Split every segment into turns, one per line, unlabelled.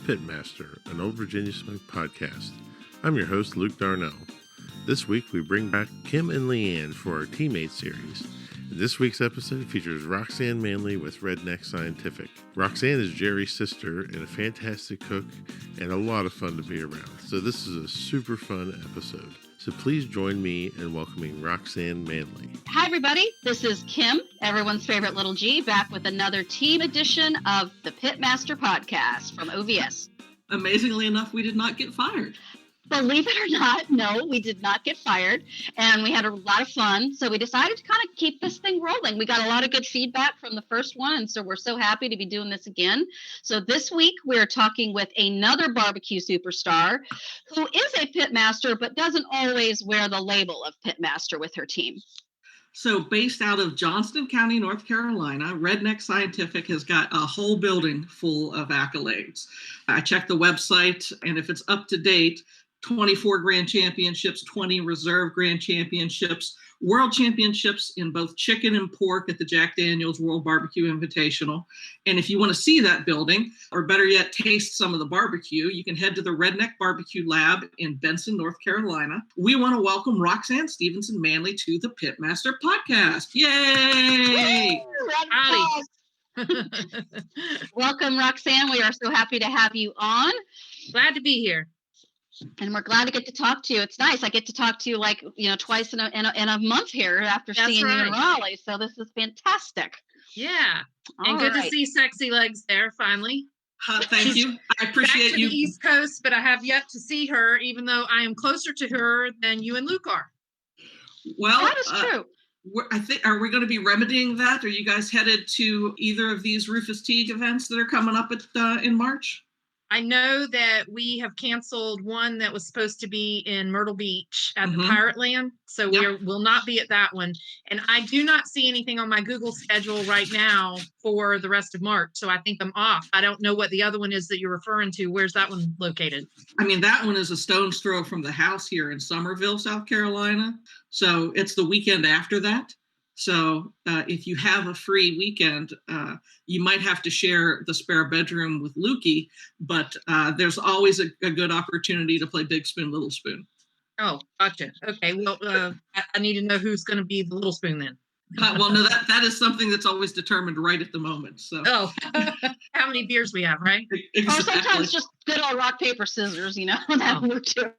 Pitmaster, an Old Virginia Smoke podcast. I'm your host, Luke Darnell. This week we bring back Kim and Leigh Anne for our Teammate series. This week's episode features Roxanne Manley with Redneck Scientific. Roxanne is Jerry's sister and a fantastic cook and a lot of fun to be around. So this is a super fun episode. So please join me in welcoming Roxanne Manley.
Hi, everybody. This is Kim, everyone's favorite little G, back with another team edition of the Pitmaster podcast from OVS.
Amazingly enough, we did not get fired.
Believe it or not, no, we did not get fired, and we had a lot of fun, so we decided to kind of keep this thing rolling. We got a lot of good feedback from the first one, and so we're so happy to be doing this again. So this week, we're talking with another barbecue superstar who is a pitmaster, but doesn't always wear the label of pitmaster with her team.
So based out of Johnston County, North Carolina, Redneck Scientific has got a whole building full of accolades. I checked the website, and if it's up to date, 24 grand championships, 20 reserve grand championships, world championships in both chicken and pork at the Jack Daniel's World Barbecue Invitational. And if you want to see that building, or better yet, taste some of the barbecue, you can head to the Redneck Barbecue Lab in Benson, North Carolina. We want to welcome Roxanne Stevenson Manley to the Pitmaster podcast. Yay!
Howdy. Welcome, Roxanne. We are so happy to have you on.
Glad to be here.
And we're glad to get to talk to you. It's nice. I get to talk to you twice in a month here after seeing you in Raleigh. So this is fantastic.
Yeah. And good to see Sexy Legs there finally.
Thank you. I appreciate you.
Back to the East Coast, but I have yet to see her, even though I am closer to her than you and Luke are.
Well,
that is true.
Are we going to be remedying that? Are you guys headed to either of these Rufus Teague events that are coming up in March?
I know that we have canceled one that was supposed to be in Myrtle Beach at the Pirate Land. So we will not be at that one. And I do not see anything on my Google schedule right now for the rest of March. So I think I'm off. I don't know what the other one is that you're referring to. Where's that one located?
I mean, that one is a stone's throw from the house here in Somerville, South Carolina. So it's the weekend after that. So if you have a free weekend, you might have to share the spare bedroom with Lukey, but there's always a good opportunity to play Big Spoon, Little Spoon.
Oh, gotcha. Okay, well, I need to know who's going to be the Little Spoon then.
Well, no, that is something that's always determined right at the moment. So.
Oh, how many beers we have, right?
Exactly.
Or sometimes just good old rock, paper, scissors, that work too.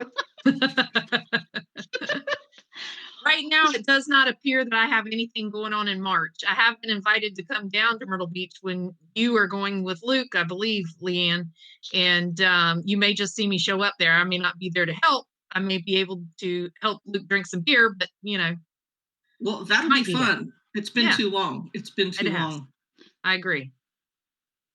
Right now, it does not appear that I have anything going on in March. I have been invited to come down to Myrtle Beach when you are going with Luke, I believe, Leigh Anne, and you may just see me show up there. I may not be there to help. I may be able to help Luke drink some beer, but,
Well, that'll be fun. It's been too long. It's been too long.
I agree.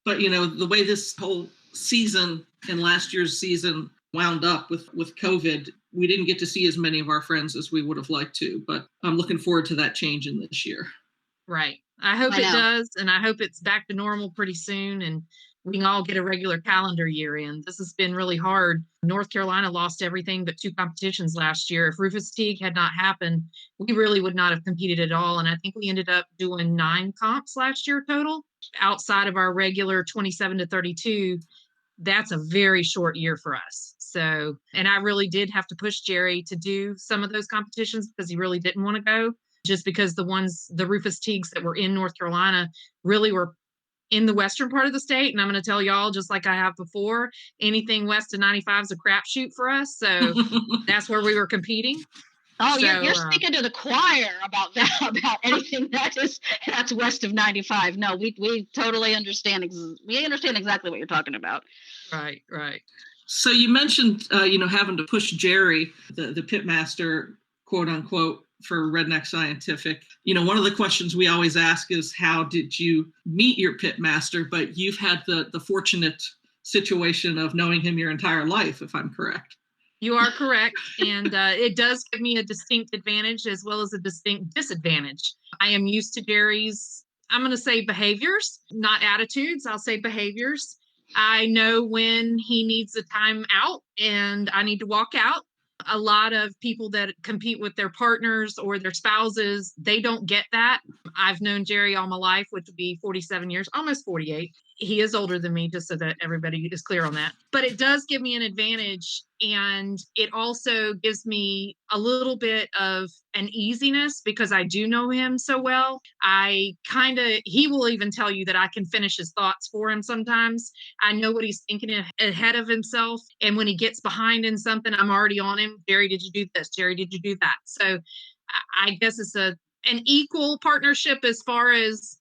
But, the way this whole season and last year's season wound up with COVID, we didn't get to see as many of our friends as we would have liked to, but I'm looking forward to that change in this year.
Right. I hope it does, and I hope it's back to normal pretty soon, and we can all get a regular calendar year in. This has been really hard. North Carolina lost everything but 2 competitions last year. If Rufus Teague had not happened, we really would not have competed at all, and I think we ended up doing 9 comps last year total, outside of our regular 27 to 32. That's a very short year for us. So, and I really did have to push Jerry to do some of those competitions because he really didn't want to go, just because the Rufus Teagues that were in North Carolina really were in the western part of the state. And I'm going to tell y'all, just like I have before, anything west of 95 is a crapshoot for us. So that's where we were competing.
Oh, so, you're speaking to the choir about that, about anything that's west of 95. No, we totally understand. We understand exactly what you're talking about.
Right.
So you mentioned, having to push Jerry, the pitmaster, quote unquote, for Redneck Scientific. One of the questions we always ask is, how did you meet your pitmaster? But you've had the fortunate situation of knowing him your entire life, if I'm correct.
You are correct. And it does give me a distinct advantage as well as a distinct disadvantage. I am used to Jerry's, I'm going to say behaviors, not attitudes. I'll say behaviors. I know when he needs a time out and I need to walk out. A lot of people that compete with their partners or their spouses, they don't get that. I've known Jerry all my life, which would be 47 years, almost 48. He is older than me, just so that everybody is clear on that. But it does give me an advantage. And it also gives me a little bit of an easiness because I do know him so well. He will even tell you that I can finish his thoughts for him sometimes. I know what he's thinking ahead of himself. And when he gets behind in something, I'm already on him. Jerry, did you do this? Jerry, did you do that? So I guess it's an equal partnership as far as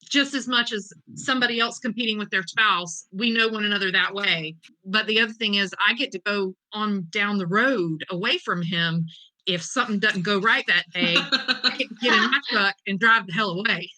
just as much as somebody else competing with their spouse. We know one another that way. But the other thing is I get to go on down the road away from him. If something doesn't go right that day, I get to get in my truck and drive the hell away.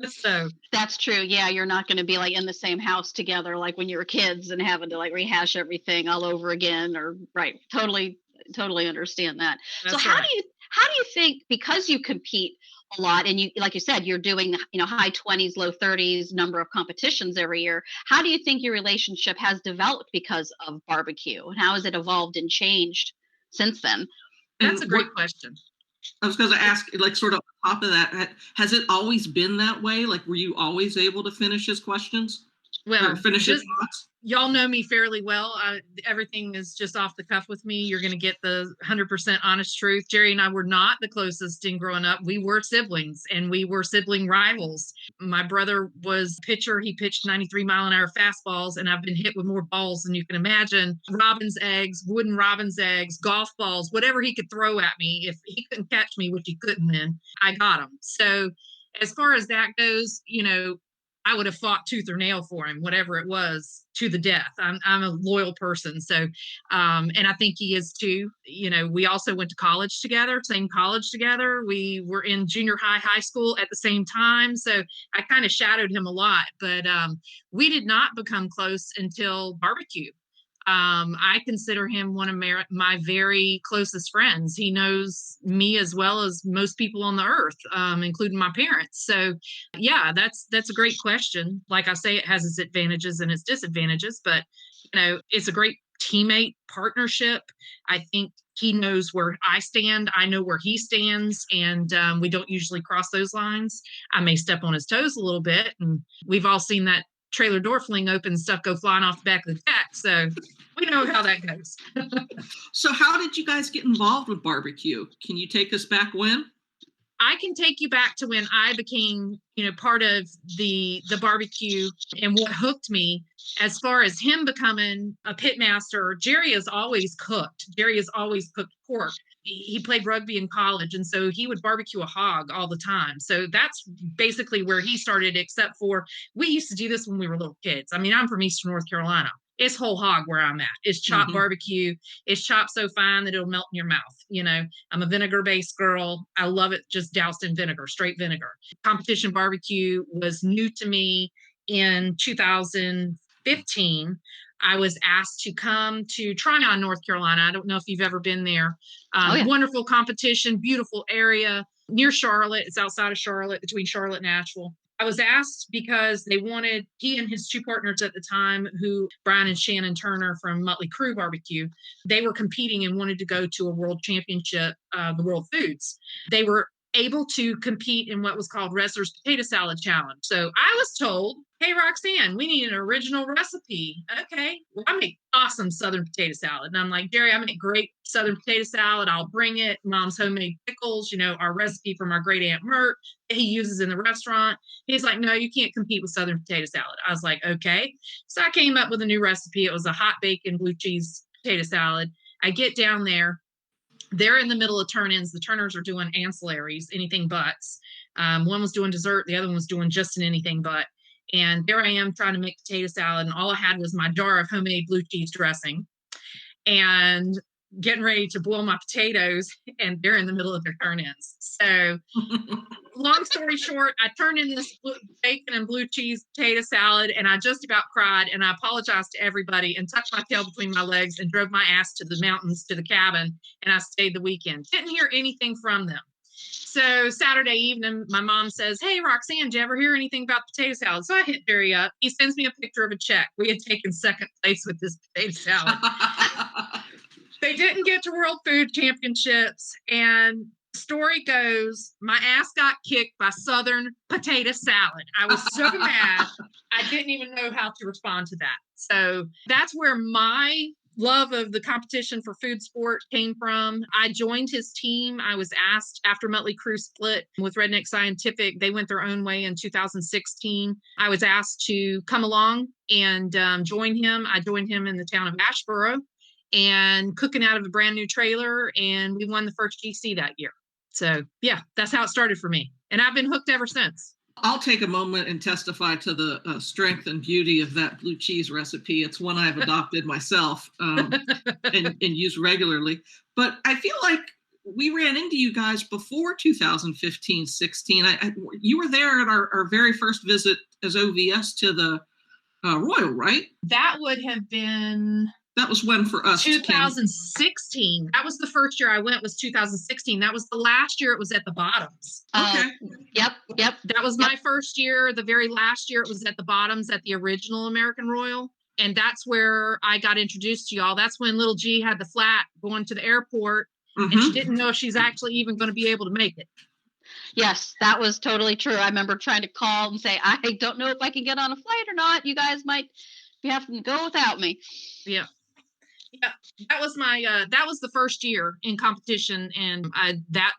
So
that's true. Yeah, you're not going to be like in the same house together like when you were kids and having to like rehash everything all over again. Or right, totally understand that. So how do you think, because you compete a lot and you, like you said, you're doing, high 20s, low 30s number of competitions every year, how do you think your relationship has developed because of barbecue, and how has it evolved and changed since then?
That's a great question.
I was going to ask, like, sort of on top of that, has it always been that way? Like, were you always able to finish his questions?
Well,
finish his thoughts?
Y'all know me fairly well. Everything is just off the cuff with me. You're going to get the 100% honest truth. Jerry and I were not the closest in growing up. We were siblings and we were sibling rivals. My brother was a pitcher. He pitched 93-mile-an-hour fastballs, and I've been hit with more balls than you can imagine. Robin's eggs, wooden Robin's eggs, golf balls, whatever he could throw at me. If he couldn't catch me, which he couldn't then, I got him. So as far as that goes, I would have fought tooth or nail for him, whatever it was, to the death. I'm a loyal person. So, and I think he is too. We also went to college together, same college together. We were in junior high school at the same time. So I kind of shadowed him a lot, but we did not become close until barbecue. I consider him one of my very closest friends. He knows me as well as most people on the earth, including my parents. So yeah, that's a great question. Like I say, it has its advantages and its disadvantages, but it's a great teammate partnership. I think he knows where I stand. I know where he stands, and we don't usually cross those lines. I may step on his toes a little bit, and we've all seen that trailer door fling open, stuff go flying off the back of the deck. So we know how that goes.
So how did you guys get involved with barbecue? Can you take us back when?
I can take you back to when I became, part of the barbecue, and what hooked me as far as him becoming a pit master. Jerry has always cooked. Jerry has always cooked pork. He played rugby in college, and so he would barbecue a hog all the time. So that's basically where he started, except for we used to do this when we were little kids. I mean, I'm from Eastern North Carolina. It's whole hog where I'm at. It's chopped barbecue. It's chopped so fine that it'll melt in your mouth. I'm a vinegar-based girl. I love it just doused in vinegar, straight vinegar. Competition barbecue was new to me in 2015. I was asked to come to Tryon, North Carolina. I don't know if you've ever been there.
Yeah.
Wonderful competition, beautiful area near Charlotte. It's outside of Charlotte, between Charlotte and Nashville. I was asked because they wanted, he and his two partners at the time, Brian and Shannon Turner from Mötley Crüe Barbecue, they were competing and wanted to go to a world championship, the World Foods. They were able to compete in what was called Ressler's Potato Salad Challenge. So I was told, hey, Roxanne, we need an original recipe. Okay, well, I make awesome Southern potato salad. And I'm like, Jerry, I make great Southern potato salad. I'll bring it. Mom's homemade pickles, our recipe from our great Aunt Mert he uses in the restaurant. He's like, no, you can't compete with Southern potato salad. I was like, okay. So I came up with a new recipe. It was a hot bacon blue cheese potato salad. I get down there. They're in the middle of turn-ins. The Turners are doing ancillaries, anything buts. One was doing dessert. The other one was doing just an anything but. And there I am trying to make potato salad. And all I had was my jar of homemade blue cheese dressing and getting ready to boil my potatoes. And they're in the middle of their turn-ins. So long story short, I turned in this bacon and blue cheese potato salad, and I just about cried, and I apologized to everybody and tucked my tail between my legs and drove my ass to the mountains, to the cabin, and I stayed the weekend. Didn't hear anything from them. So Saturday evening, my mom says, hey, Roxanne, did you ever hear anything about potato salad? So I hit Barry up. He sends me a picture of a check. We had taken second place with this potato salad. They didn't get to World Food Championships. And the story goes, my ass got kicked by Southern potato salad. I was so mad. I didn't even know how to respond to that. So that's where my love of the competition for food sport came from. I joined his team. I was asked after Mötley Crüe split with Redneck Scientific. They went their own way in 2016. I was asked to come along and join him. I joined him in the town of Asheboro and cooking out of a brand new trailer. And we won the first GC that year. So yeah, that's how it started for me. And I've been hooked ever since.
I'll take a moment and testify to the strength and beauty of that blue cheese recipe. It's one I've adopted myself and use regularly. But I feel like we ran into you guys before 2015-16. You were there at our very first visit as OVS to the Royal, right?
That would have been...
That was when for us.
2016. That was the first year I went was 2016. That was the last year it was at the bottoms.
Okay.
Yep.
That was my first year. The very last year it was at the bottoms at the original American Royal. And that's where I got introduced to y'all. That's when little G had the flat going to the airport. And she didn't know if she's actually even going to be able to make it.
Yes, that was totally true. I remember trying to call and say, I don't know if I can get on a flight or not. You guys might be having to go without me.
Yeah. Yeah, that was the first year in competition, and that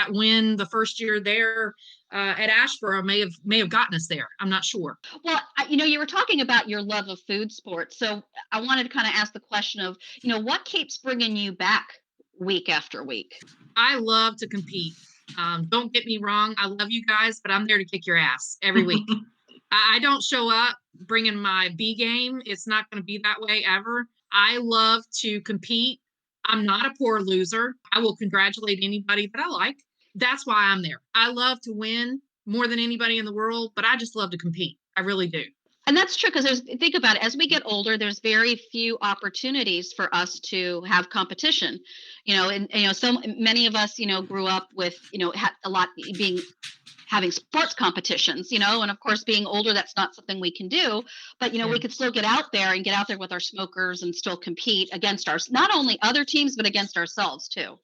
win the first year there at Asheboro may have gotten us there. I'm not sure.
Well, you were talking about your love of food sports, so I wanted to kind of ask the question of, what keeps bringing you back week after week?
I love to compete. Don't get me wrong, I love you guys, but I'm there to kick your ass every week. I don't show up bringing my B game. It's not going to be that way ever. I love to compete. I'm not a poor loser. I will congratulate anybody that I like. That's why I'm there. I love to win more than anybody in the world, but I just love to compete. I really do.
And that's true because think about it. As we get older, there's very few opportunities for us to have competition. So many of us, grew up with, a lot having sports competitions, and of course being older, that's not something we can do, but we could still get out there with our smokers and still compete against not only other teams, but against ourselves too.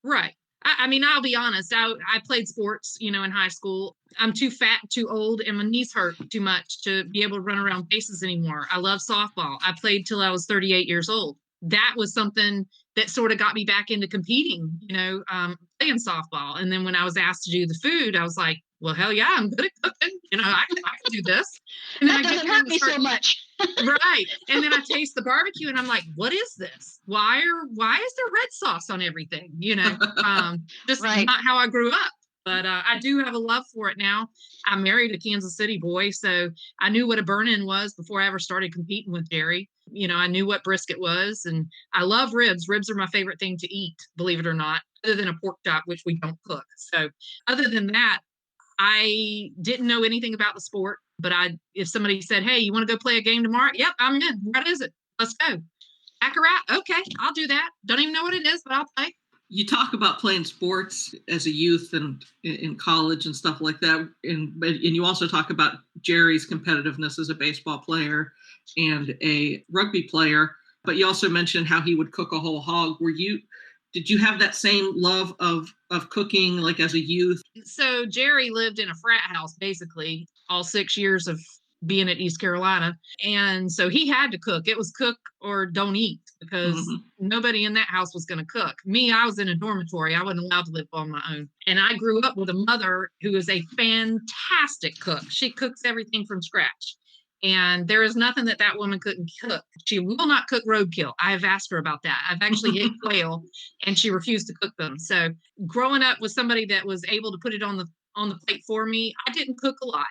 Right. I mean, I'll be honest. I played sports, in high school. I'm too fat, too old, and my knees hurt too much to be able to run around bases anymore. I love softball. I played till I was 38 years old. That was something that sort of got me back into competing, playing softball. And then when I was asked to do the food, I was like, well, hell yeah, I'm good at cooking. I can do this. And then
that doesn't hurt me so much.
Right. And then I taste the barbecue and I'm like, what is this? Why is there red sauce on everything? Just
right.
Not how I grew up. But I do have a love for it now. I married a Kansas City boy, so I knew what a burn-in was before I ever started competing with Jerry. I knew what brisket was, and I love ribs. Ribs are my favorite thing to eat, believe it or not, other than a pork chop, which we don't cook. So other than that, I didn't know anything about the sport, but if somebody said, hey, you want to go play a game tomorrow? Yep, I'm in. What is it? Let's go. Baccarat? Okay, I'll do that. Don't even know what it is, but I'll play.
You talk about playing sports as a youth and in college and stuff like that. And you also talk about Jerry's competitiveness as a baseball player and a rugby player, but you also mentioned how he would cook a whole hog. Did you have that same love of cooking like as a youth?
So Jerry lived in a frat house basically all 6 years of being at East Carolina. And so he had to cook. It was cook or don't eat because nobody in that house was going to cook. Me, I was in a dormitory. I wasn't allowed to live on my own. And I grew up with a mother who is a fantastic cook. She cooks everything from scratch. And there is nothing that woman couldn't cook. She will not cook roadkill. I have asked her about that. I've actually hit quail and she refused to cook them. So growing up with somebody that was able to put it on the plate for me, I didn't cook a lot.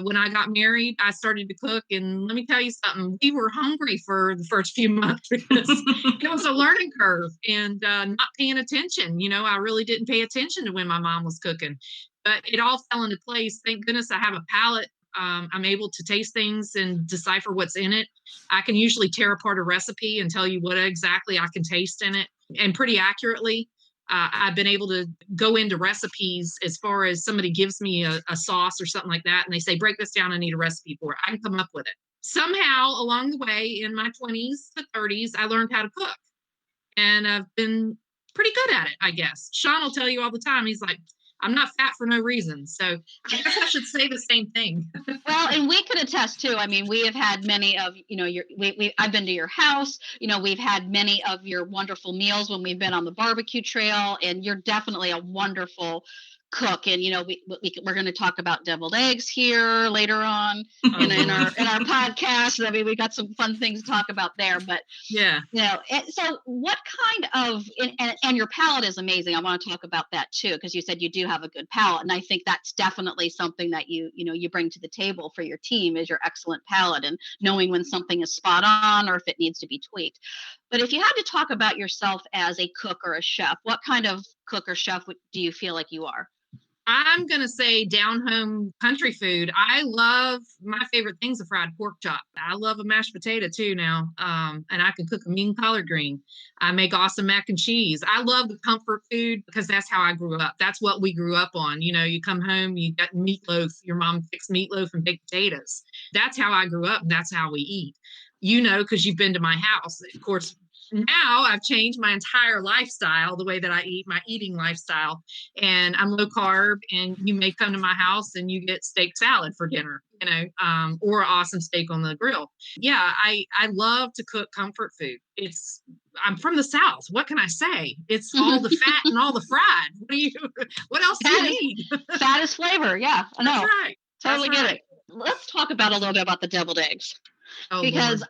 When I got married, I started to cook. And let me tell you something, we were hungry for the first few months because it was a learning curve and not paying attention. I really didn't pay attention to when my mom was cooking. But it all fell into place. Thank goodness I have a palate. I'm able to taste things and decipher what's in it. I can usually tear apart a recipe and tell you what exactly I can taste in it. And pretty accurately, I've been able to go into recipes as far as somebody gives me a sauce or something like that. And they say, break this down. I need a recipe for it. I can come up with it. Somehow along the way in my 20s to 30s, I learned how to cook. and I've been pretty good at it, I guess. Sean will tell you all the time. He's like, I'm not fat for no reason. So I guess I should say the same thing.
Well, and we could attest too. I mean, we have had many of, I've been to your house, we've had many of your wonderful meals when we've been on the barbecue trail, and you're definitely a wonderful cook. And, we're going to talk about deviled eggs here later on in our podcast. I mean, we got some fun things to talk about there, but
yeah.
So what kind of, and your palate is amazing. I want to talk about that too, because you said you do have a good palate. And I think that's definitely something that you bring to the table for your team, is your excellent palate and knowing when something is spot on or if it needs to be tweaked. But if you had to talk about yourself as a cook or a chef, what kind of cook or chef do you feel like you are?
I'm going to say down home country food. My favorite thing's a fried pork chop. I love a mashed potato too now. And I can cook a mean collard green. I make awesome mac and cheese. I love the comfort food because that's how I grew up. That's what we grew up on. You come home, you got meatloaf. Your mom fixed meatloaf and baked potatoes. That's how I grew up, and that's how we eat. Because you've been to my house. Of course, now I've changed my entire lifestyle, the way that I eat, my eating lifestyle, and I'm low carb, and you may come to my house and you get steak salad for dinner, or an awesome steak on the grill. Yeah. I love to cook comfort food. I'm from the South. What can I say? It's all the fat and all the fried. What else do you need?
Fat is flavor. Yeah, I know.
That's right.
Totally get it. Let's talk about a little bit about the deviled eggs.
Oh,
because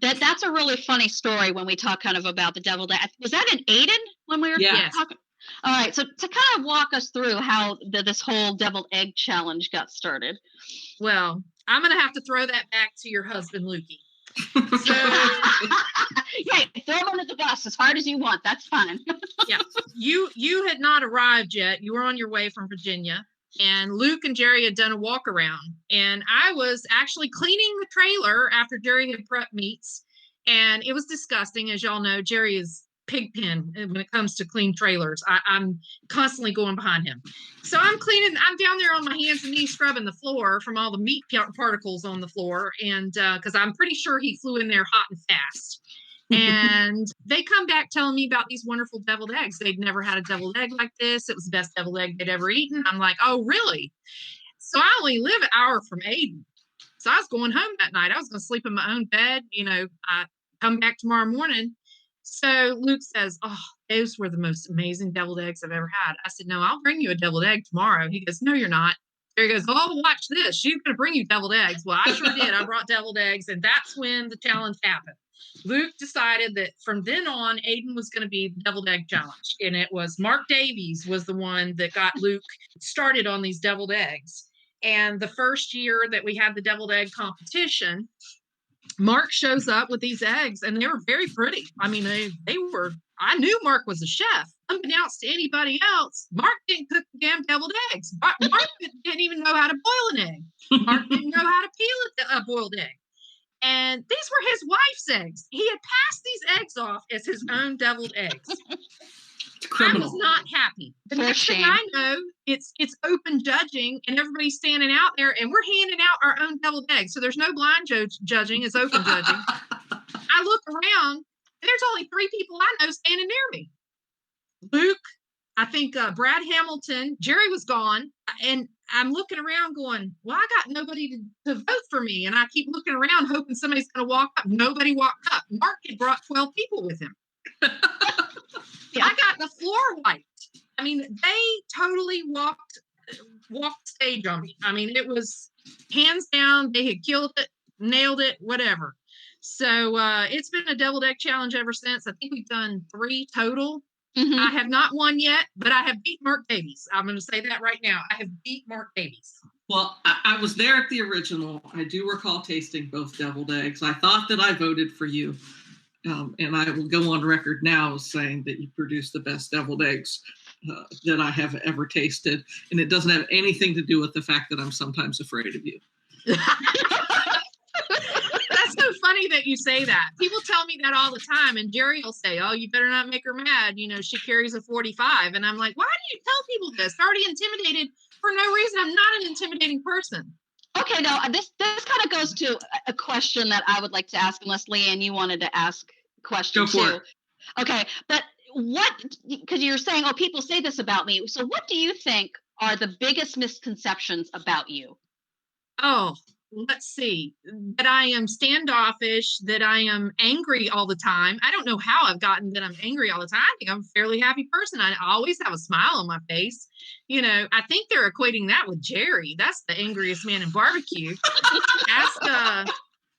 that's a really funny story when we talk kind of about the deviled egg. Was that in Aden when we were talking? All right. So to kind of walk us through how this whole deviled egg challenge got started.
Well, I'm going to have to throw that back to your husband, Lukey. So,
yeah, throw him under the bus as hard as you want. That's fine.
Yeah. You had not arrived yet. You were on your way from Virginia. And Luke and Jerry had done a walk around, and I was actually cleaning the trailer after Jerry had prepped meats, and it was disgusting. As y'all know, Jerry is pigpen when it comes to clean trailers. I'm constantly going behind him. So I'm down there on my hands and knees scrubbing the floor from all the meat particles on the floor, and because I'm pretty sure he flew in there hot and fast. And they come back telling me about these wonderful deviled eggs. They'd never had a deviled egg like this. It was the best deviled egg they'd ever eaten. I'm like, oh, really? So I only live an hour from Aden. So I was going home that night. I was going to sleep in my own bed. I come back tomorrow morning. So Luke says, oh, those were the most amazing deviled eggs I've ever had. I said, no, I'll bring you a deviled egg tomorrow. He goes, no, you're not. There he goes, oh, watch this. She's going to bring you deviled eggs. Well, I sure did. I brought deviled eggs. And that's when the challenge happened. Luke decided that from then on, Aden was going to be the deviled egg challenge. And it was Mark Davies was the one that got Luke started on these deviled eggs. And the first year that we had the deviled egg competition, Mark shows up with these eggs, and they were very pretty. I mean, I knew Mark was a chef. Unbeknownst to anybody else, Mark didn't cook the damn deviled eggs. Mark didn't even know how to boil an egg. Mark didn't know how to peel a boiled egg. And these were his wife's eggs. He had passed these eggs off as his own deviled eggs. I was not happy. The next thing I know, it's open judging, and everybody's standing out there, and we're handing out our own deviled eggs. So there's no blind judging; it's open judging. I look around, and there's only 3 people I know standing near me. Luke, I think Brad Hamilton, Jerry was gone, and I'm looking around going, well, I got nobody to vote for me. And I keep looking around hoping somebody's going to walk up. Nobody walked up. Mark had brought 12 people with him. Yeah. I got the floor wiped. I mean, they totally walked stage on me. I mean, it was hands down. They had killed it, nailed it, whatever. So it's been a deviled egg challenge ever since. I think we've done 3 total. Mm-hmm. I have not won yet, but I have beat Mark Davies. I'm going to say that right now. I have beat Mark Davies.
Well, I was there at the original. I do recall tasting both deviled eggs. I thought that I voted for you. And I will go on record now as saying that you produce the best deviled eggs that I have ever tasted. And it doesn't have anything to do with the fact that I'm sometimes afraid of you.
That's so funny that you say that. People tell me that all the time. And Jerry will say, oh, you better not make her mad. She carries a 45. And I'm like, why do you tell people this? They're already intimidated for no reason. I'm not an intimidating person.
Okay, now this kind of goes to a question that I would like to ask, unless Leigh Anne, you wanted to ask a question
too.
Okay, but because you're saying, oh, people say this about me. So what do you think are the biggest misconceptions about you?
Oh, let's see. That I am standoffish, that I am angry all the time. I don't know how I've gotten that I'm angry all the time. I think I'm a fairly happy person. I always have a smile on my face. I think they're equating that with Jerry. That's the angriest man in barbecue.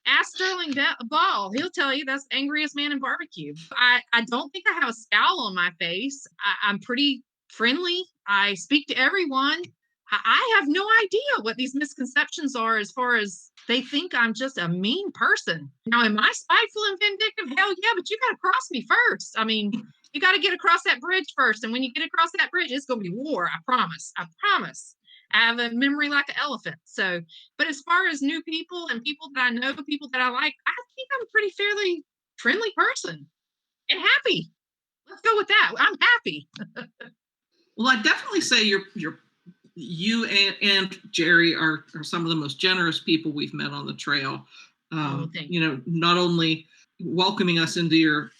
Ask Sterling Ball. He'll tell you that's the angriest man in barbecue. I don't think I have a scowl on my face. I'm pretty friendly. I speak to everyone. I have no idea what these misconceptions are as far as they think I'm just a mean person. Now, am I spiteful and vindictive? Hell yeah, but you got to cross me first. I mean, you got to get across that bridge first. And when you get across that bridge, it's going to be war. I promise. I promise. I have a memory like an elephant. So, but as far as new people and people that I know, people that I like, I think I'm a pretty fairly friendly person and happy. Let's go with that. I'm happy.
Well, I definitely say you and Jerry are some of the most generous people we've met on the trail. Not only welcoming us into your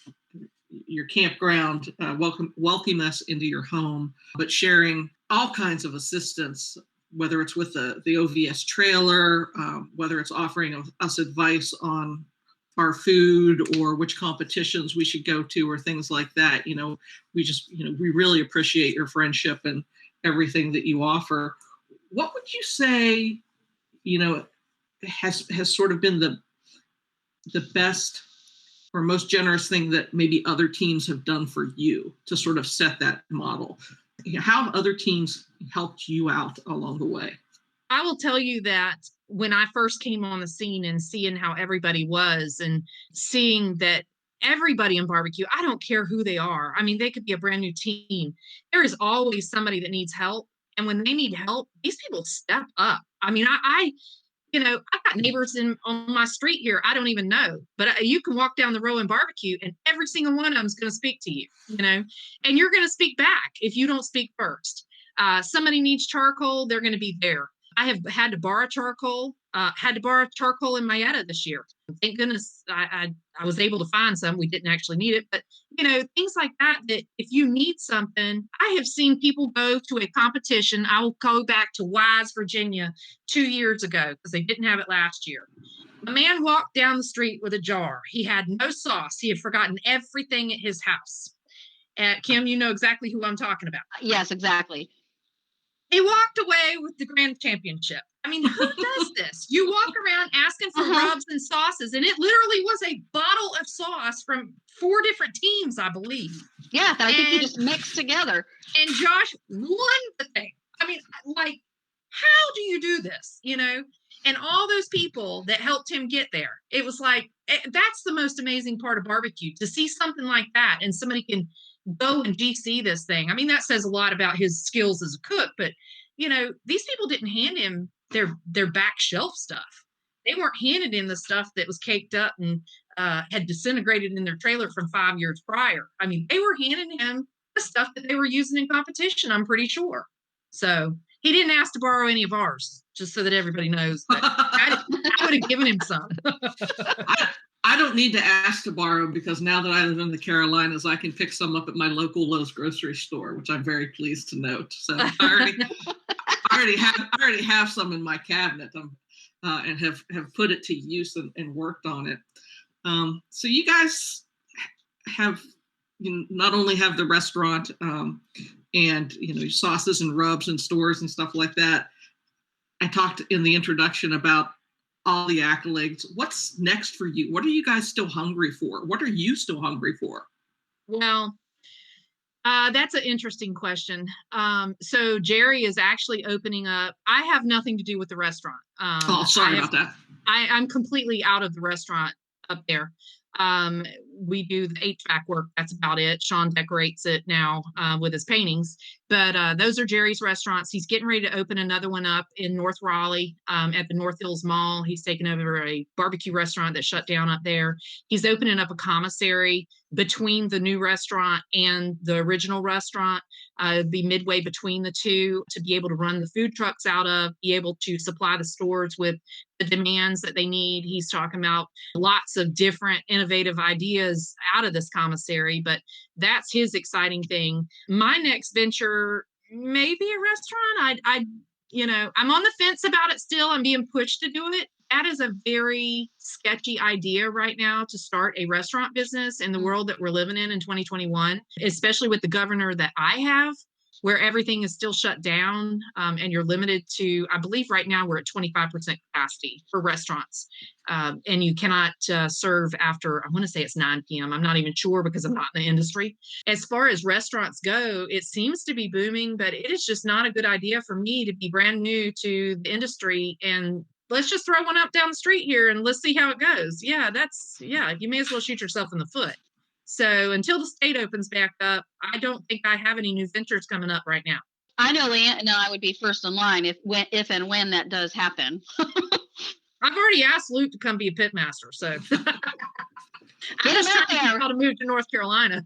campground, welcoming us into your home, but sharing all kinds of assistance, whether it's with the OVS trailer, whether it's offering us advice on our food or which competitions we should go to or things like that. We really appreciate your friendship and everything that you offer. What would you say, has sort of been the best or most generous thing that maybe other teams have done for you to sort of set that model? How have other teams helped you out along the way?
I will tell you that when I first came on the scene and seeing how everybody was and seeing that everybody in barbecue, I don't care who they are. I mean, they could be a brand new team. There is always somebody that needs help. And when they need help, these people step up. I mean, I've got neighbors on my street here I don't even know, but you can walk down the row in barbecue and every single one of them is going to speak to you, and you're going to speak back if you don't speak first. Somebody needs charcoal, they're going to be there. I have had to borrow charcoal, in Mayetta this year. Thank goodness I was able to find some. We didn't actually need it, but things like that if you need something, I have seen people go to a competition. I will go back to Wise, Virginia 2 years ago because they didn't have it last year. A man walked down the street with a jar. He had no sauce. He had forgotten everything at his house. Kim, you know exactly who I'm talking about.
Yes, exactly.
He walked away with the grand championship. I mean, who does this? You walk around asking for rubs and sauces, and it literally was a bottle of sauce from 4 different teams, I believe.
Yeah, that I think you just mixed together.
And Josh won the thing. I mean, like, how do you do this? And all those people that helped him get there. It was like, that's the most amazing part of barbecue, to see something like that and somebody can go and GC this thing. I mean, that says a lot about his skills as a cook, but these people didn't hand him their back shelf stuff. They weren't handed him the stuff that was caked up and had disintegrated in their trailer from 5 years prior. I mean, they were handing him the stuff that they were using in competition, I'm pretty sure. So he didn't ask to borrow any of ours, just so that everybody knows. But I would have given him some.
I don't need to ask to borrow because now that I live in the Carolinas, I can pick some up at my local Lowe's grocery store, which I'm very pleased to note. So I already have some in my cabinet and have put it to use and worked on it. So you guys have not only have the restaurant and sauces and rubs and stores and stuff like that. I talked in the introduction about all the accolades. What's next for you? What are you guys still hungry for? What are you still hungry for?
Well, that's an interesting question. So Jerry is actually opening up. I have nothing to do with the restaurant.
Sorry about that.
I'm completely out of the restaurant up there. We do the HVAC work. That's about it. Sean decorates it now with his paintings. But those are Jerry's restaurants. He's getting ready to open another one up in North Raleigh at the North Hills Mall. He's taken over a barbecue restaurant that shut down up there. He's opening up a commissary between the new restaurant and the original restaurant. be midway between the two, to be able to run the food trucks out of, be able to supply the stores with the demands that they need. He's talking about lots of different innovative ideas out of this commissary, but that's his exciting thing. My next venture may be a restaurant. I'm on the fence about it still. I'm being pushed to do it. That is a very sketchy idea right now, to start a restaurant business in the world that we're living in 2021, especially with the governor that I have, where everything is still shut down, and you're limited to, I believe right now we're at 25% capacity for restaurants. And you cannot serve after, I want to say it's 9 p.m. I'm not even sure because I'm not in the industry. As far as restaurants go, it seems to be booming, but it is just not a good idea for me to be brand new to the industry and let's just throw one up down the street here and let's see how it goes. Yeah, you may as well shoot yourself in the foot. So until the state opens back up, I don't think I have any new ventures coming up right now.
I know Leigh Anne and I would be first in line if and when that does happen.
I've already asked Luke to come be a pit master, so
Get him out there.
How to move to North Carolina.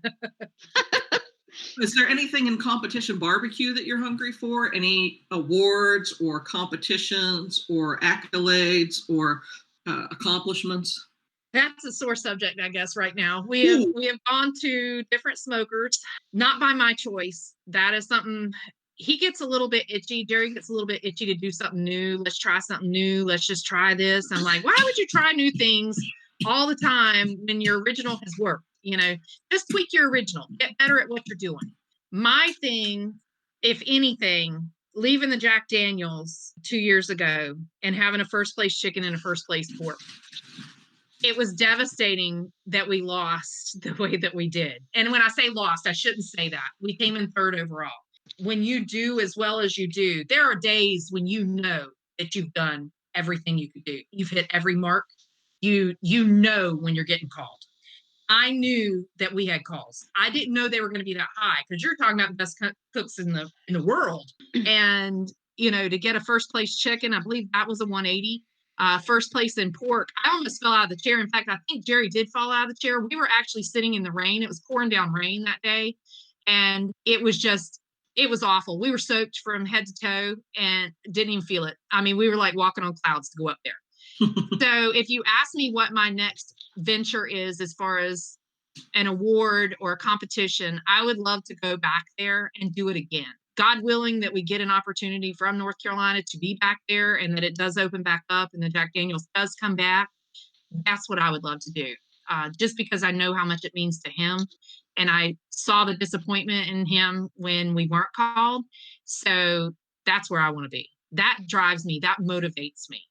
Is there anything in competition barbecue that you're hungry for? Any awards or competitions or accolades or accomplishments?
That's a sore subject, I guess, right now. We have gone to different smokers, not by my choice. That is something. He gets a little bit itchy. Jerry gets a little bit itchy to do something new. Let's try something new. Let's just try this. I'm like, why would you try new things all the time when your original has worked? Just tweak your original. Get better at what you're doing. My thing, if anything, leaving the Jack Daniels 2 years ago and having a first place chicken and a first place pork. It was devastating that we lost the way that we did. And when I say lost, I shouldn't say that. We came in third overall. When you do as well as you do, there are days when you know that you've done everything you could do. You've hit every mark. You know when you're getting called. I knew that we had calls. I didn't know they were going to be that high, because you're talking about the best cooks in the world. And, to get a first place chicken, I believe that was a 180. First place in pork, I almost fell out of the chair. In fact, I think Jerry did fall out of the chair. We were actually sitting in the rain. It was pouring down rain that day. And it was awful. We were soaked from head to toe and didn't even feel it. I mean, we were like walking on clouds to go up there. So if you ask me what my next venture is as far as an award or a competition, I would love to go back there and do it again. God willing that we get an opportunity from North Carolina to be back there and that it does open back up and the Jack Daniels does come back. That's what I would love to do, just because I know how much it means to him. And I saw the disappointment in him when we weren't called. So that's where I want to be. That drives me. That motivates me.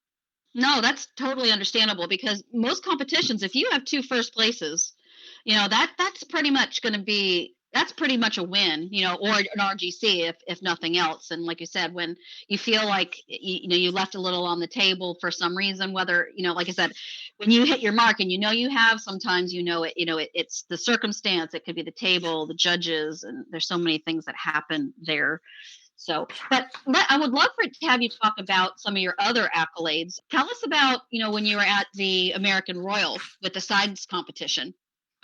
No, that's totally understandable, because most competitions, if you have 2 first places, that's pretty much going to be, that's pretty much a win, or an RGC if nothing else. And like you said, when you feel like, you left a little on the table for some reason, whether, like I said, when you hit your mark and you have, sometimes, it's the circumstance, it could be the table, the judges, and there's so many things that happen there. So, but I would love to have you talk about some of your other accolades. Tell us about, when you were at the American Royal with the sides competition.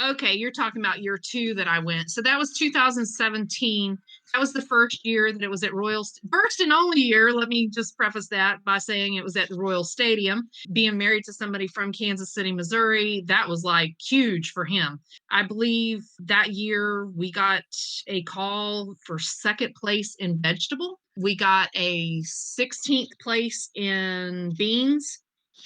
Okay, you're talking about year 2 that I went. So that was 2017. That was the first year that it was at Royal. First and only year, let me just preface that by saying it was at the Royal Stadium. Being married to somebody from Kansas City, Missouri, that was like huge for him. I believe that year we got a call for second place in vegetable. We got a 16th place in beans.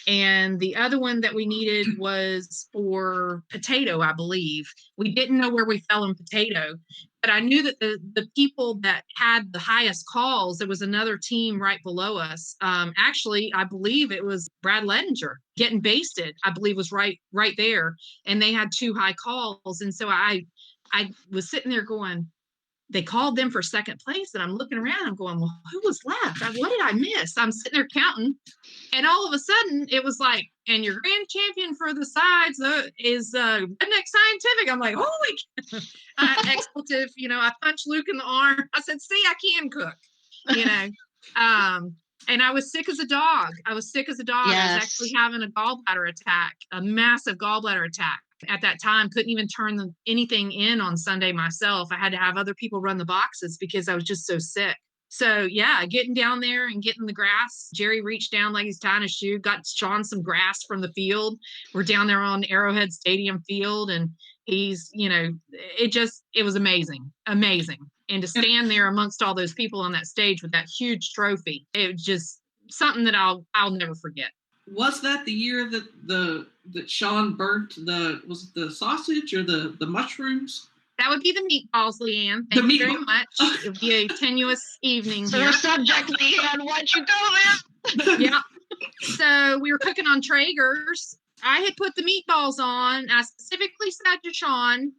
And the other one that we needed was for potato, I believe. We didn't know where we fell in potato, but I knew that the people that had the highest calls, there was another team right below us. Actually, I believe it was Brad Ledinger getting basted, I believe was right there. And they had 2 high calls. And so I was sitting there going, they called them for second place. And I'm looking around, I'm going, well, who was left? What did I miss? I'm sitting there counting. And all of a sudden it was like, and your grand champion for the sides is Redneck Scientific. I'm like, holy expletive, I punched Luke in the arm. I said, see, I can cook, and I was sick as a dog.
Yes.
I was actually having a gallbladder attack, a massive gallbladder attack. At that time, couldn't even turn anything in on Sunday myself. I had to have other people run the boxes because I was just so sick. So yeah, getting down there and getting the grass. Jerry reached down like he's tying a shoe, got Sean some grass from the field. We're down there on Arrowhead Stadium field, and he's, it was amazing. And to stand there amongst all those people on that stage with that huge trophy, it was just something that I'll never forget.
Was that the year that Sean burnt was it the sausage or the mushrooms?
That would be the meatballs, Leigh Anne. Thank you very much. It would be a tenuous evening here.
Sore subject, Leigh Anne. Why'd you go there?
Yeah. So we were cooking on Traegers. I had put the meatballs on. I specifically said to Sean,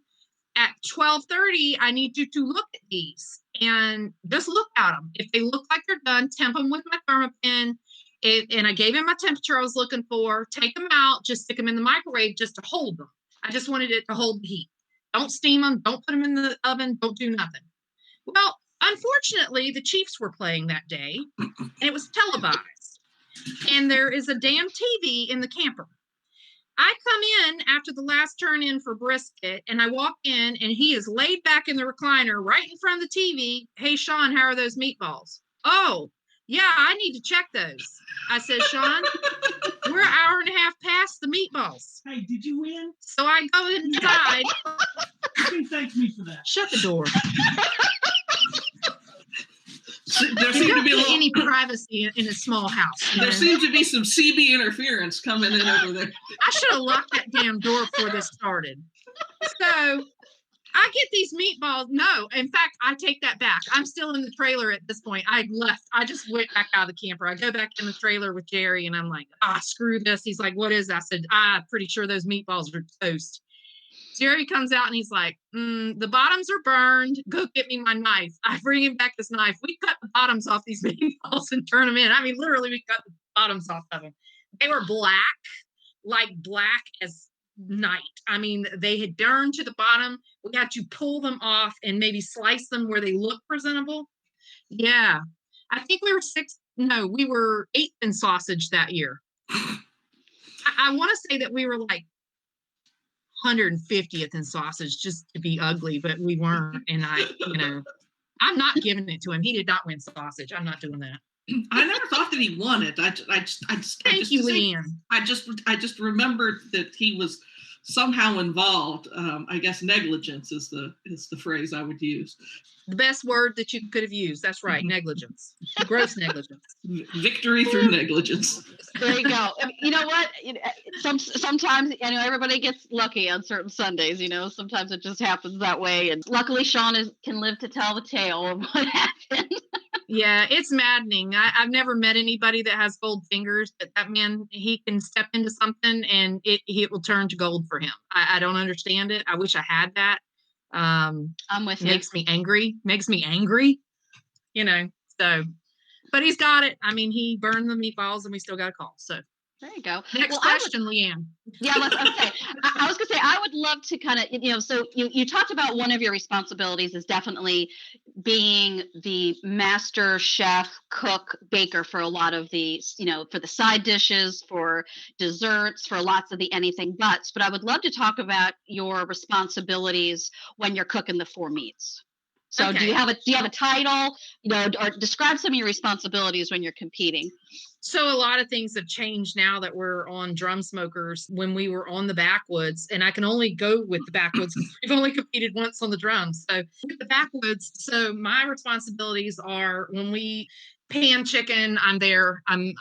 at 12:30, I need you to look at these and just look at them. If they look like they're done, temp them with my Thermopin. And I gave him my temperature I was looking for. Take them out, just stick them in the microwave just to hold them. I just wanted it to hold the heat. Don't steam them. Don't put them in the oven. Don't do nothing. Well, unfortunately, the Chiefs were playing that day, and it was televised. And there is a damn TV in the camper. I come in after the last turn in for brisket, and I walk in, and he is laid back in the recliner right in front of the TV. Hey, Sean, how are those meatballs? Oh, yeah, I need to check those. I said, Sean, we're an hour and a half past the meatballs.
Hey, did you win?
So I go inside.
You thank me for that.
Shut the door.
There seemed to be
any privacy in a small house.
There seemed to be some CB interference coming in over there.
I should have locked that damn door before this started. So I get these meatballs. No, in fact, I take that back. I'm still in the trailer at this point. I left. I just went back out of the camper. I go back in the trailer with Jerry, and I'm like, screw this. He's like, what is that? I said, I'm pretty sure those meatballs are toast. Jerry comes out, and he's like, the bottoms are burned. Go get me my knife. I bring him back this knife. We cut the bottoms off these meatballs and turn them in. I mean, literally, we cut the bottoms off of them. They were black, like black as night. I mean, they had burned to the bottom. We had to pull them off and maybe slice them where they look presentable. Yeah. I think we were 8th in sausage that year. I want to say that we were like 150th in sausage just to be ugly, but we weren't. And I'm not giving it to him. He did not win sausage. I'm not doing that.
I never thought that he won it.
Thank you, Leigh Anne.
I just remembered that he was somehow involved. I guess negligence is the phrase I would use.
The best word that you could have used. That's right, negligence. Gross negligence.
Victory through negligence.
There you go. You know what? Sometimes everybody gets lucky on certain Sundays. Sometimes it just happens that way. And luckily, Sean can live to tell the tale of what happened.
Yeah, it's maddening. I've never met anybody that has gold fingers, but that man, he can step into something and it will turn to gold for him. I don't understand it. I wish I had that.
I'm with you.
Makes me angry. So, but he's got it. I mean, he burned the meatballs and we still got a call. So
there you go.
Next question, Leigh Anne.
Yeah, I was going to say, I would love to kind of, so you talked about one of your responsibilities is definitely being the master chef, cook, baker for a lot of the, for the side dishes, for desserts, for lots of the anything buts. But I would love to talk about your responsibilities when you're cooking the 4 meats. So
okay.
do you have a title, or describe some of your responsibilities when you're competing?
So a lot of things have changed now that we're on drum smokers. When we were on the backwoods, and I can only go with the backwoods because we've only competed once on the drums. So with the backwoods, so my responsibilities are when we pan chicken, I'm there. I'm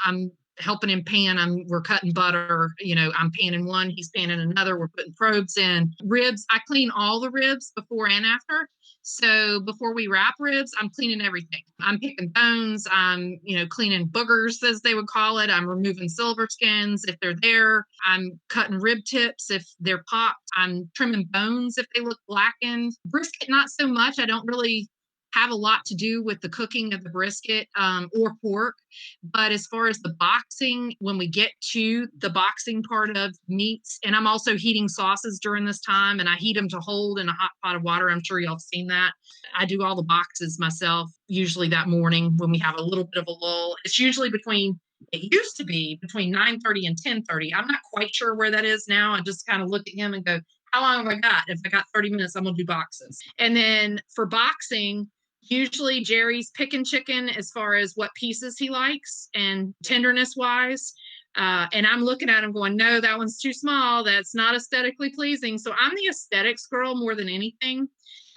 helping him pan. We're cutting butter. I'm panning one, he's panning another. We're putting probes in. Ribs, I clean all the ribs before and after. So before we wrap ribs, I'm cleaning everything. I'm picking bones. I'm, cleaning boogers, as they would call it. I'm removing silver skins if they're there. I'm cutting rib tips if they're popped. I'm trimming bones if they look blackened. Brisket, not so much. I don't really have a lot to do with the cooking of the brisket or pork. But as far as the boxing, when we get to the boxing part of meats, and I'm also heating sauces during this time, and I heat them to hold in a hot pot of water. I'm sure y'all have seen that. I do all the boxes myself, usually that morning when we have a little bit of a lull. It's usually between It used to be between 9:30 and 10:30. I'm not quite sure where that is now. I just kind of look at him and go, how long have I got? If I got 30 minutes, I'm going to do boxes. And then for boxing, usually Jerry's picking chicken as far as what pieces he likes and tenderness wise. And I'm looking at him going, no, that one's too small. That's not aesthetically pleasing. So I'm the aesthetics girl more than anything.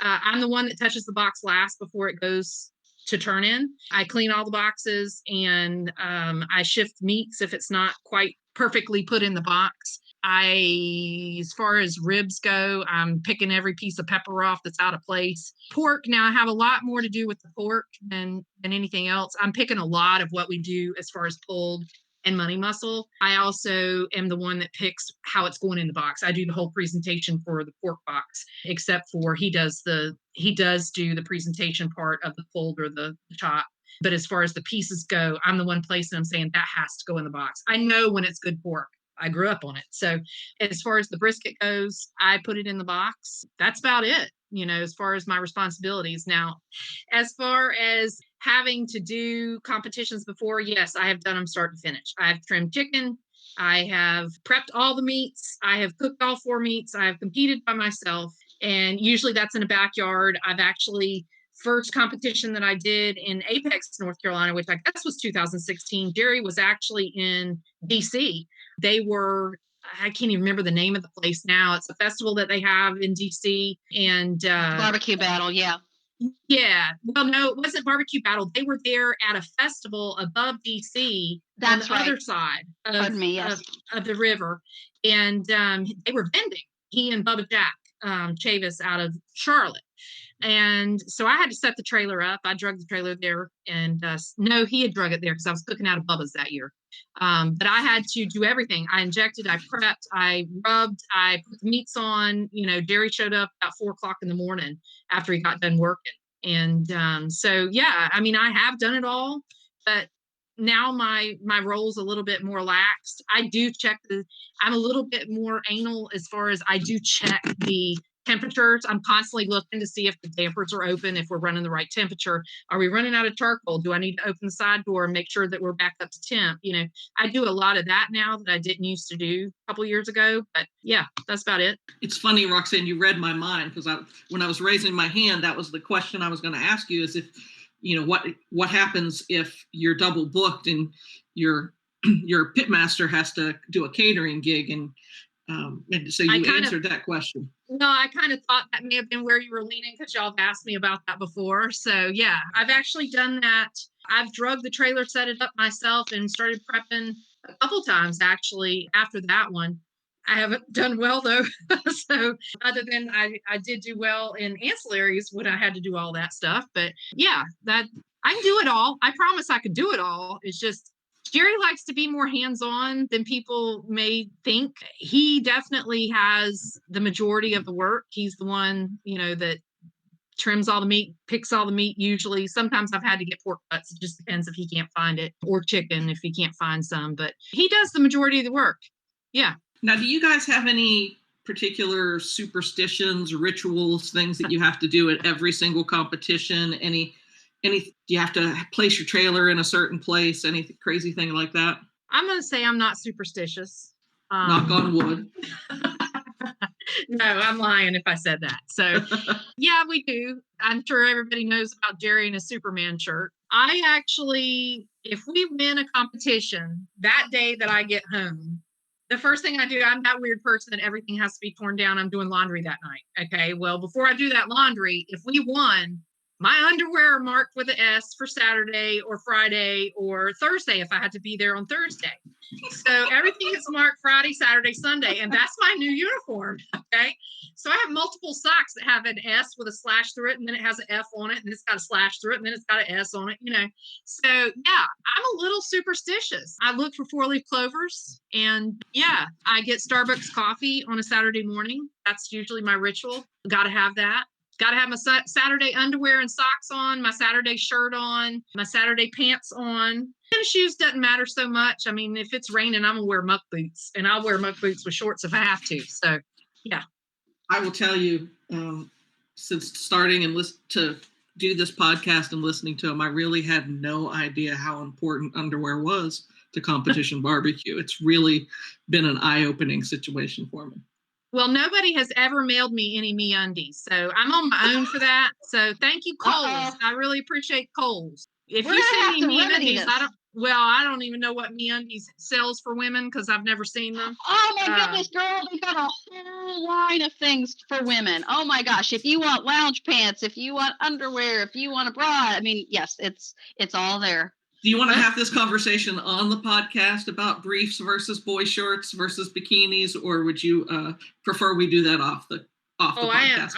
I'm the one that touches the box last before it goes to turn in. I clean all the boxes and I shift meats if it's not quite perfectly put in the box. As far as ribs go, I'm picking every piece of pepper off that's out of place. Pork, now I have a lot more to do with the pork than anything else. I'm picking a lot of what we do as far as pulled and money muscle. I also am the one that picks how it's going in the box. I do the whole presentation for the pork box, except for he does do the presentation part of the pulled or the chop. But as far as the pieces go, I'm the one placing them saying that has to go in the box. I know when it's good pork. I grew up on it. So as far as the brisket goes, I put it in the box. That's about it, as far as my responsibilities. Now, as far as having to do competitions before, yes, I have done them start to finish. I have trimmed chicken. I have prepped all the meats. I have cooked all 4 meats. I have competed by myself. And usually that's in a backyard. I've actually first competition that I did in Apex, North Carolina, which I guess was 2016. Jerry was actually in DC. They were, I can't even remember the name of the place now. It's a festival that they have in DC. And
Barbecue Battle, yeah.
Yeah. Well, no, it wasn't Barbecue Battle. They were there at a festival above DC.
That's
on the other side of the river. And they were vending, he and Bubba Jack Chavis out of Charlotte. And so I had to set the trailer up. I drug the trailer there, and no, he had drug it there because I was cooking out of Bubba's that year. But I had to do everything. I injected, I prepped, I rubbed, I put the meats on. Jerry showed up about 4:00 in the morning after he got done working. And so, yeah, I mean, I have done it all, but now my role's a little bit more laxed. I do check I'm a little bit more anal as far as I do check the temperatures. I'm constantly looking to see if the dampers are open, if we're running the right temperature. Are we running out of charcoal? Do I need to open the side door and make sure that we're back up to temp? I do a lot of that now that I didn't used to do a couple years ago. But yeah, that's about it.
It's funny, Roxanne, you read my mind, because when I was raising my hand, that was the question I was going to ask you, is if, what happens if you're double booked and your pitmaster has to do a catering gig, and so you answered that question.
No, I kind of thought that may have been where you were leaning, because y'all have asked me about that before. So yeah, I've actually done that. I've drugged the trailer, set it up myself, and started prepping a couple times actually after that one. I haven't done well though. So other than I did do well in ancillaries when I had to do all that stuff. But yeah, that I can do it all. I promise I could do it all. It's just Jerry likes to be more hands-on than people may think. He definitely has the majority of the work. He's the one, that trims all the meat, picks all the meat usually. Sometimes I've had to get pork butts. It just depends if he can't find it, or chicken if he can't find some. But he does the majority of the work. Yeah.
Now, do you guys have any particular superstitions, rituals, things that you have to do at every single competition? Do you have to place your trailer in a certain place? Any crazy thing like that?
I'm going to say I'm not superstitious.
Knock on wood.
No, I'm lying if I said that. So yeah, we do. I'm sure everybody knows about Jerry in a Superman shirt. I actually, if we win a competition, that day that I get home, the first thing I do, I'm that weird person that everything has to be torn down. I'm doing laundry that night. Okay. Well, before I do that laundry, if we won, my underwear are marked with an S for Saturday or Friday or Thursday if I had to be there on Thursday. So everything is marked Friday, Saturday, Sunday, and that's my new uniform. Okay. So I have multiple socks that have an S with a slash through it, and then it has an F on it, and it's got a slash through it, and then it's got an S on it, So yeah, I'm a little superstitious. I look for 4-leaf clovers, and yeah, I get Starbucks coffee on a Saturday morning. That's usually my ritual. Got to have that. Got to have my Saturday underwear and socks on, my Saturday shirt on, my Saturday pants on. Tennis shoes doesn't matter so much. I mean, if it's raining, I'm going to wear muck boots, and I'll wear muck boots with shorts if I have to. So, yeah.
I will tell you, since starting and listen to do this podcast and listening to him, I really had no idea how important underwear was to competition barbecue. It's really been an eye-opening situation for me.
Well, nobody has ever mailed me any MeUndies, so I'm on my own for that. So thank you, Kohl's. I really appreciate Kohl's. If you send me MeUndies, I don't even know what MeUndies sells for women because I've never seen them.
Oh my goodness, girl, they got a whole line of things for women. Oh my gosh, if you want lounge pants, if you want underwear, if you want a bra, I mean, yes, it's all there.
Do you want to have this conversation on the podcast about briefs versus boy shorts versus bikinis, or would you prefer we do that off the podcast?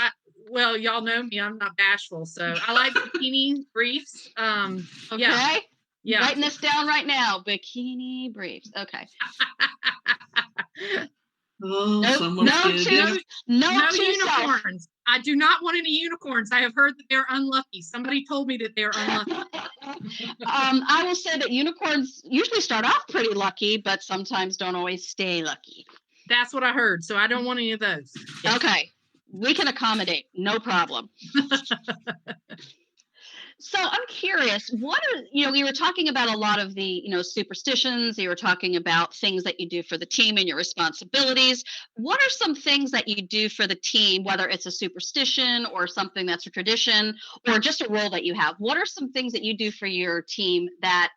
Well,
y'all know me. I'm not bashful, so I like bikini briefs.
Okay. Yeah. Writing this down right now. Bikini briefs. Okay.
Oh,
no
unicorns. I do not want any unicorns. I have heard that they're unlucky. Somebody told me that they're unlucky.
I will say that unicorns usually start off pretty lucky, but sometimes don't always stay lucky.
That's what I heard. So I don't want any of those.
Yes. Okay. We can accommodate. No problem. So I'm curious, you were talking about a lot of the, superstitions, you were talking about things that you do for the team and your responsibilities. What are some things that you do for the team, whether it's a superstition or something that's a tradition or just a role that you have? What are some things that you do for your team that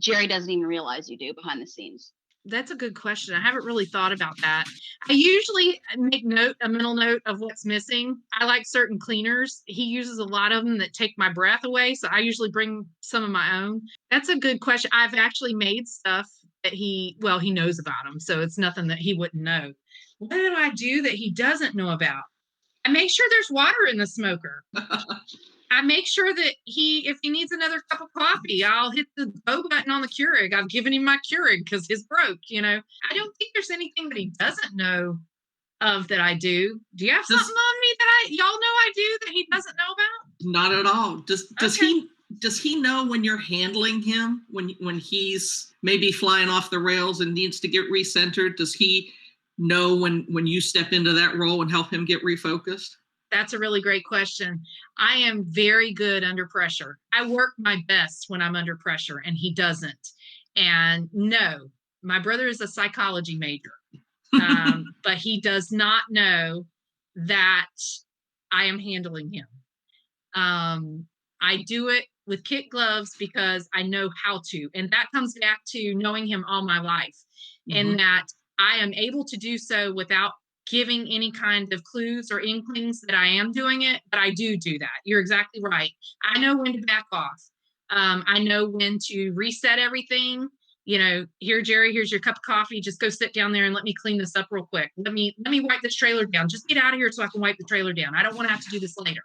Jerry doesn't even realize you do behind the scenes?
That's a good question. I haven't really thought about that. I usually make a mental note of what's missing. I like certain cleaners. He uses a lot of them that take my breath away. So I usually bring some of my own. That's a good question. I've actually made stuff that he knows about them. So it's nothing that he wouldn't know. What do I do that he doesn't know about? I make sure there's water in the smoker. I make sure that if he needs another cup of coffee, I'll hit the go button on the Keurig. I've given him my Keurig because his broke, I don't think there's anything that he doesn't know of that I do. Do you have something on me that y'all know I do that he doesn't know about?
Not at all. Does he know when you're handling him, when he's maybe flying off the rails and needs to get recentered? Does he know when you step into that role and help him get refocused?
That's a really great question. I am very good under pressure. I work my best when I'm under pressure, and he doesn't. And no, my brother is a psychology major, but he does not know that I am handling him. I do it with kid gloves because I know how to. And that comes back to knowing him all my life, and that I am able to do so without giving any kind of clues or inklings that I am doing it, but I do that. You're exactly right. I know when to back off. I know when to reset everything. Here, Jerry, here's your cup of coffee. Just go sit down there and let me clean this up real quick. Let me wipe this trailer down. Just get out of here so I can wipe the trailer down. I don't want to have to do this later.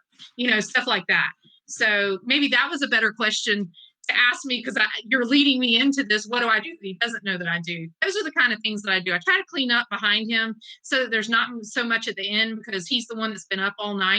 Stuff like that. So maybe that was a better question to ask me, because you're leading me into this. What do I do that he doesn't know that I do? Those are the kind of things that I do. I try to clean up behind him so that there's not so much at the end, because he's the one that's been up all night.